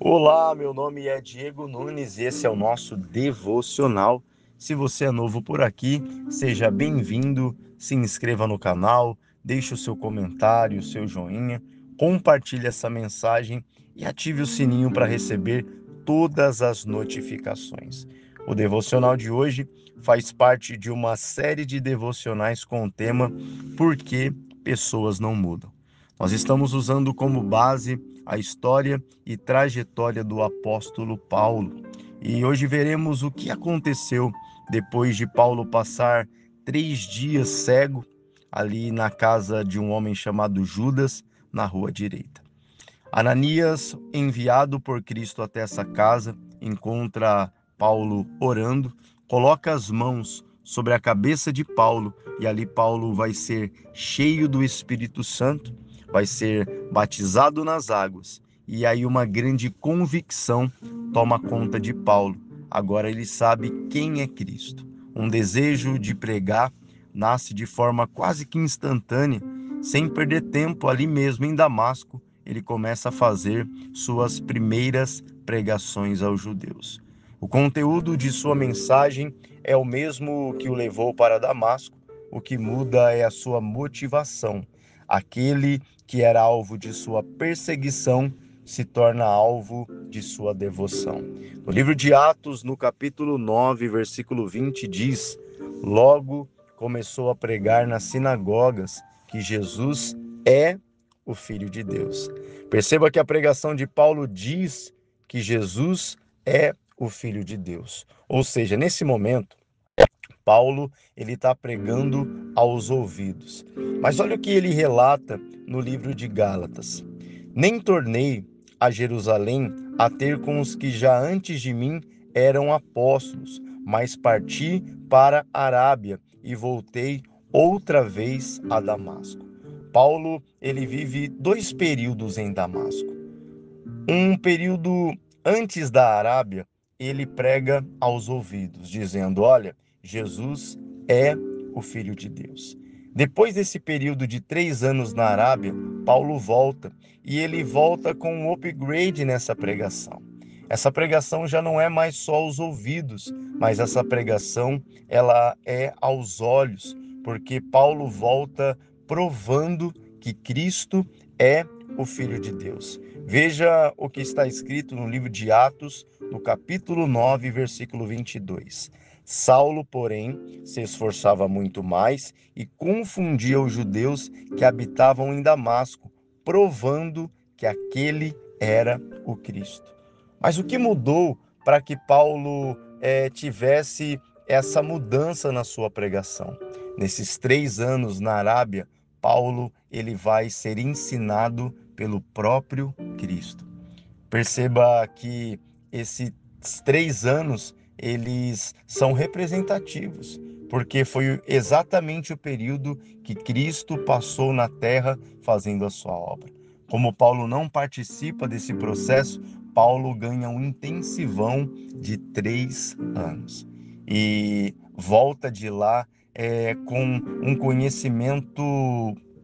Olá, meu nome é Diego Nunes e esse é o nosso devocional. Se você é novo por aqui, seja bem-vindo, se inscreva no canal, deixe o seu comentário, o seu joinha, compartilhe essa mensagem e ative o sininho para receber todas as notificações. O devocional de hoje faz parte de uma série de devocionais com o tema Por que pessoas não mudam? Nós estamos usando como base a história e trajetória do apóstolo Paulo. E hoje veremos o que aconteceu depois de Paulo passar 3 dias cego ali na casa de um homem chamado Judas, na rua direita. Ananias, enviado por Cristo até essa casa, encontra Paulo orando, coloca as mãos sobre a cabeça de Paulo e ali Paulo vai ser cheio do Espírito Santo, vai ser batizado nas águas e aí uma grande convicção toma conta de Paulo. Agora ele sabe quem é Cristo. Um desejo de pregar nasce de forma quase que instantânea, sem perder tempo ali mesmo em Damasco. Ele começa a fazer suas primeiras pregações aos judeus. O conteúdo de sua mensagem é o mesmo que o levou para Damasco, o que muda é a sua motivação. Aquele que era alvo de sua perseguição se torna alvo de sua devoção. No livro de Atos, no capítulo 9, versículo 20, diz: Logo começou a pregar nas sinagogas que Jesus é o Filho de Deus. Perceba que a pregação de Paulo diz que Jesus é o Filho de Deus. Ou seja, nesse momento, Paulo ele está pregando aos ouvidos. Mas olha o que ele relata no livro de Gálatas. Nem tornei a Jerusalém a ter com os que já antes de mim eram apóstolos, mas parti para a Arábia e voltei outra vez a Damasco. Paulo ele vive 2 períodos em Damasco. Um período antes da Arábia, ele prega aos ouvidos, dizendo: Olha, Jesus é o Filho de Deus. Depois desse período de 3 anos na Arábia, Paulo volta e ele volta com um upgrade nessa pregação. Essa pregação já não é mais só aos ouvidos, mas essa pregação ela é aos olhos, porque Paulo volta provando que Cristo é o Filho de Deus. Veja o que está escrito no livro de Atos, no capítulo 9, versículo 22. Saulo, porém, se esforçava muito mais e confundia os judeus que habitavam em Damasco, provando que aquele era o Cristo. Mas o que mudou para que Paulo tivesse essa mudança na sua pregação? Nesses 3 anos na Arábia, Paulo ele vai ser ensinado pelo próprio Cristo. Perceba que esses 3 anos eles são representativos, porque foi exatamente o período que Cristo passou na terra fazendo a sua obra. Como Paulo não participa desse processo, Paulo ganha um intensivão de 3 anos e volta de lá com um conhecimento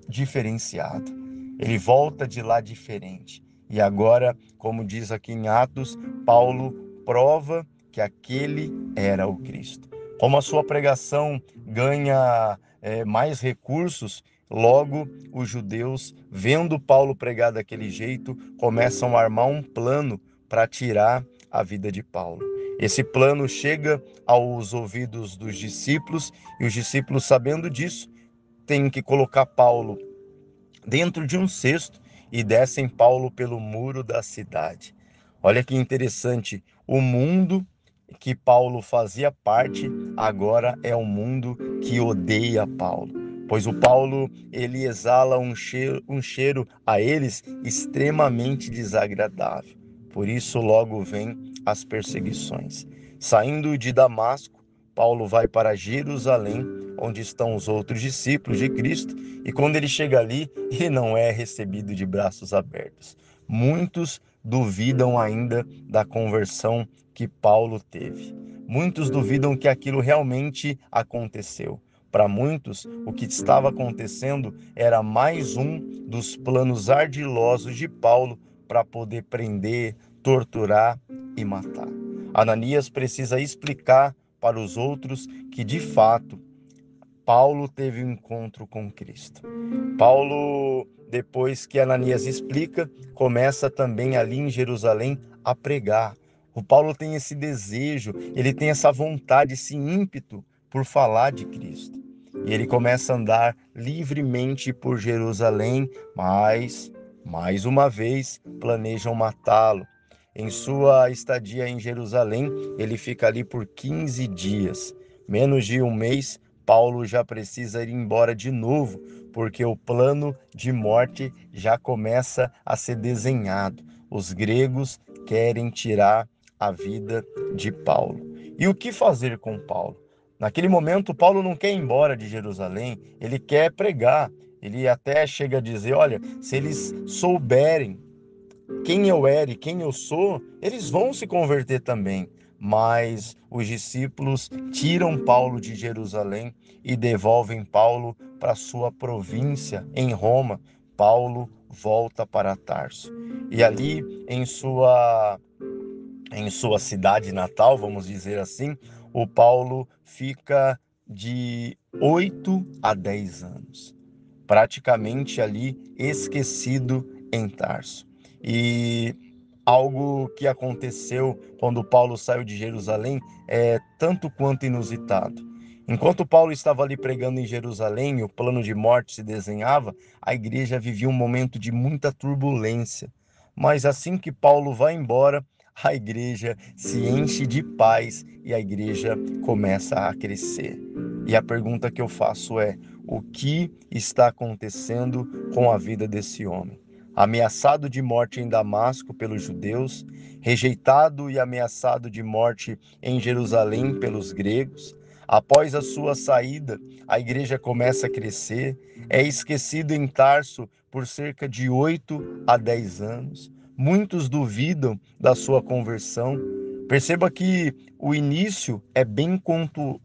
diferenciado. Ele volta de lá diferente. E agora, como diz aqui em Atos, Paulo prova que aquele era o Cristo. Como a sua pregação ganha mais recursos, logo os judeus, vendo Paulo pregar daquele jeito, começam a armar um plano para tirar a vida de Paulo. Esse plano chega aos ouvidos dos discípulos e os discípulos, sabendo disso, têm que colocar Paulo dentro de um cesto e descem Paulo pelo muro da cidade. Olha que interessante, o mundo que Paulo fazia parte agora é um mundo que odeia Paulo, pois o Paulo ele exala um cheiro a eles extremamente desagradável. Por isso logo vem as perseguições. Saindo de Damasco, Paulo vai para Jerusalém, onde estão os outros discípulos de Cristo, e quando ele chega ali, ele não é recebido de braços abertos. Muitos duvidam ainda da conversão que Paulo teve. Muitos duvidam que aquilo realmente aconteceu. Para muitos, o que estava acontecendo era mais um dos planos ardilosos de Paulo para poder prender, torturar e matar. Ananias precisa explicar para os outros que, de fato, Paulo teve um encontro com Cristo. Paulo, depois que Ananias explica, começa também ali em Jerusalém a pregar. O Paulo tem esse desejo, ele tem essa vontade, esse ímpeto por falar de Cristo. E ele começa a andar livremente por Jerusalém, mas, mais uma vez, planejam matá-lo. Em sua estadia em Jerusalém, ele fica ali por 15 dias. Menos de um mês, Paulo já precisa ir embora de novo, porque o plano de morte já começa a ser desenhado. Os gregos querem tirar a vida de Paulo. E o que fazer com Paulo? Naquele momento, Paulo não quer ir embora de Jerusalém, ele quer pregar. Ele até chega a dizer: olha, se eles souberem quem eu era e quem eu sou, eles vão se converter também. Mas os discípulos tiram Paulo de Jerusalém e devolvem Paulo para sua província em Roma. Paulo volta para Tarso. E ali em sua cidade natal, vamos dizer assim, o Paulo fica de 8 a 10 anos, praticamente ali esquecido em Tarso. E algo que aconteceu quando Paulo saiu de Jerusalém é tanto quanto inusitado. Enquanto Paulo estava ali pregando em Jerusalém, o plano de morte se desenhava, a igreja vivia um momento de muita turbulência. Mas assim que Paulo vai embora, a igreja se enche de paz e a igreja começa a crescer. E a pergunta que eu faço é: o que está acontecendo com a vida desse homem? Ameaçado de morte em Damasco pelos judeus, rejeitado e ameaçado de morte em Jerusalém pelos gregos. Após a sua saída, a igreja começa a crescer, é esquecido em Tarso por cerca de 8 a 10 anos. Muitos duvidam da sua conversão. Perceba que o início é bem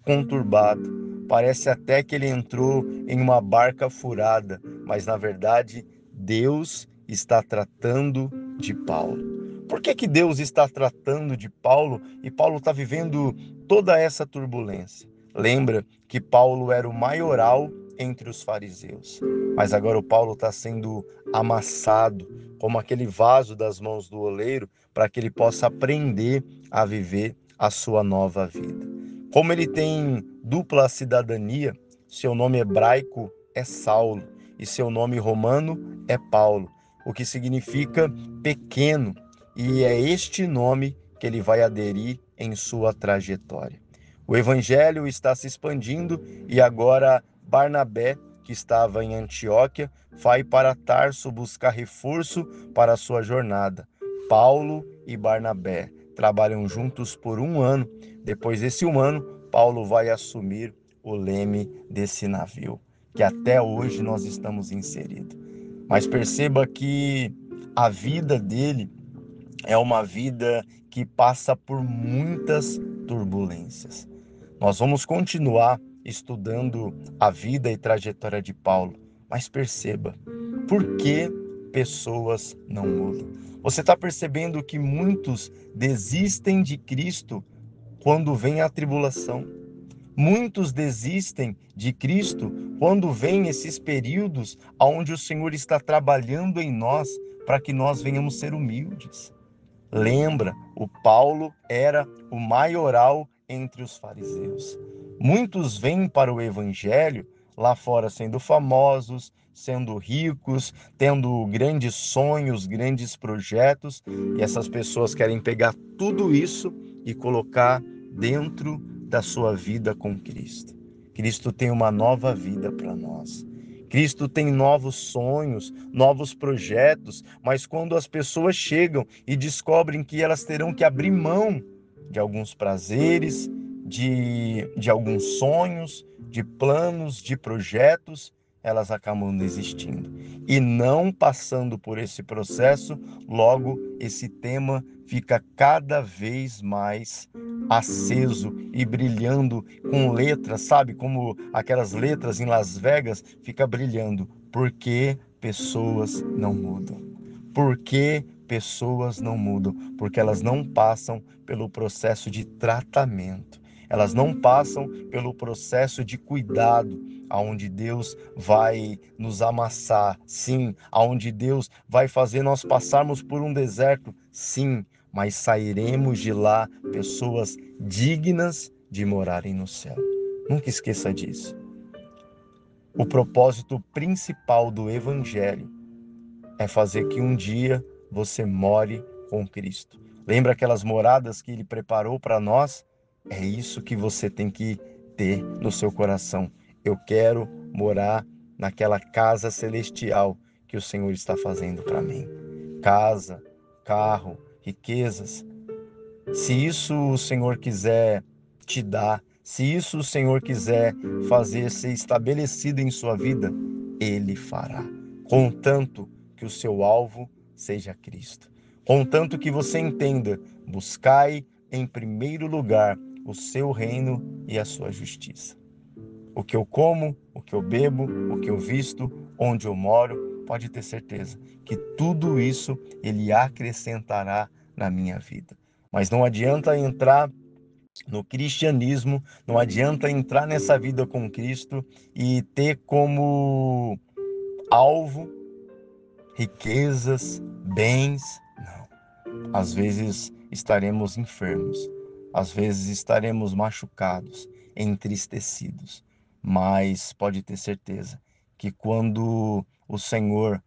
conturbado. Parece até que ele entrou em uma barca furada, mas na verdade Deus está tratando de Paulo. Por que Deus está tratando de Paulo e Paulo está vivendo toda essa turbulência? Lembra que Paulo era o maioral entre os fariseus, mas agora o Paulo está sendo amassado como aquele vaso das mãos do oleiro para que ele possa aprender a viver a sua nova vida. Como ele tem dupla cidadania, seu nome hebraico é Saulo e seu nome romano é Paulo, o que significa pequeno, e é este nome que ele vai aderir em sua trajetória. O evangelho está se expandindo e agora Barnabé, que estava em Antioquia, vai para Tarso buscar reforço para a sua jornada. Paulo e Barnabé trabalham juntos por um ano. Depois desse um ano, Paulo vai assumir o leme desse navio, que até hoje nós estamos inseridos. Mas perceba que a vida dele é uma vida que passa por muitas turbulências. Nós vamos continuar estudando a vida e trajetória de Paulo, mas perceba, por que pessoas não mudam? Você está percebendo que muitos desistem de Cristo quando vem a tribulação. Muitos desistem de Cristo quando vem esses períodos onde o Senhor está trabalhando em nós para que nós venhamos ser humildes. Lembra, o Paulo era o maioral entre os fariseus. Muitos vêm para o evangelho lá fora sendo famosos, sendo ricos, tendo grandes sonhos, grandes projetos, e essas pessoas querem pegar tudo isso e colocar dentro da sua vida com Cristo. Cristo tem uma nova vida para nós. Cristo tem novos sonhos, novos projetos, mas quando as pessoas chegam e descobrem que elas terão que abrir mão de alguns prazeres, de alguns sonhos, de planos, de projetos, elas acabam desistindo. E não passando por esse processo, logo esse tema fica cada vez mais aceso e brilhando com letras, sabe? Como aquelas letras em Las Vegas, fica brilhando. Porque pessoas não mudam? Por que pessoas não mudam, porque elas não passam pelo processo de tratamento. Elas não passam pelo processo de cuidado, aonde Deus vai nos amassar, sim, aonde Deus vai fazer nós passarmos por um deserto, sim, mas sairemos de lá pessoas dignas de morarem no céu. Nunca esqueça disso. O propósito principal do Evangelho é fazer que um dia você more com Cristo. Lembra aquelas moradas que Ele preparou para nós? É isso que você tem que ter no seu coração. Eu quero morar naquela casa celestial que o Senhor está fazendo para mim. Casa, carro, riquezas. Se isso o Senhor quiser te dar, se isso o Senhor quiser fazer ser estabelecido em sua vida, Ele fará. Contanto que o seu alvo seja Cristo. Contanto que você entenda, buscai em primeiro lugar o seu reino e a sua justiça. O que eu como, o que eu bebo, o que eu visto, onde eu moro, pode ter certeza que tudo isso Ele acrescentará na minha vida. Mas não adianta entrar no cristianismo, não adianta entrar nessa vida com Cristo e ter como alvo riquezas, bens. Não. Às vezes estaremos enfermos, às vezes estaremos machucados, entristecidos, mas pode ter certeza que quando o Senhor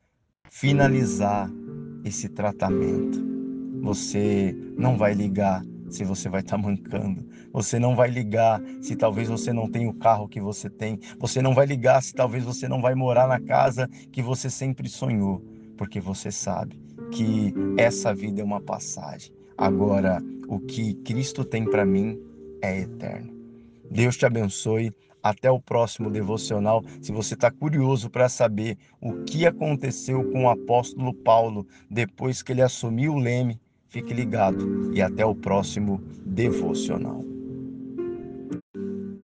finalizar esse tratamento, você não vai ligar se você vai estar mancando. Você não vai ligar se talvez você não tenha o carro que você tem. Você não vai ligar se talvez você não vai morar na casa que você sempre sonhou, porque você sabe que essa vida é uma passagem. Agora, o que Cristo tem para mim é eterno. Deus te abençoe. Até o próximo devocional. Se você está curioso para saber o que aconteceu com o apóstolo Paulo depois que ele assumiu o leme, fique ligado e até o próximo devocional.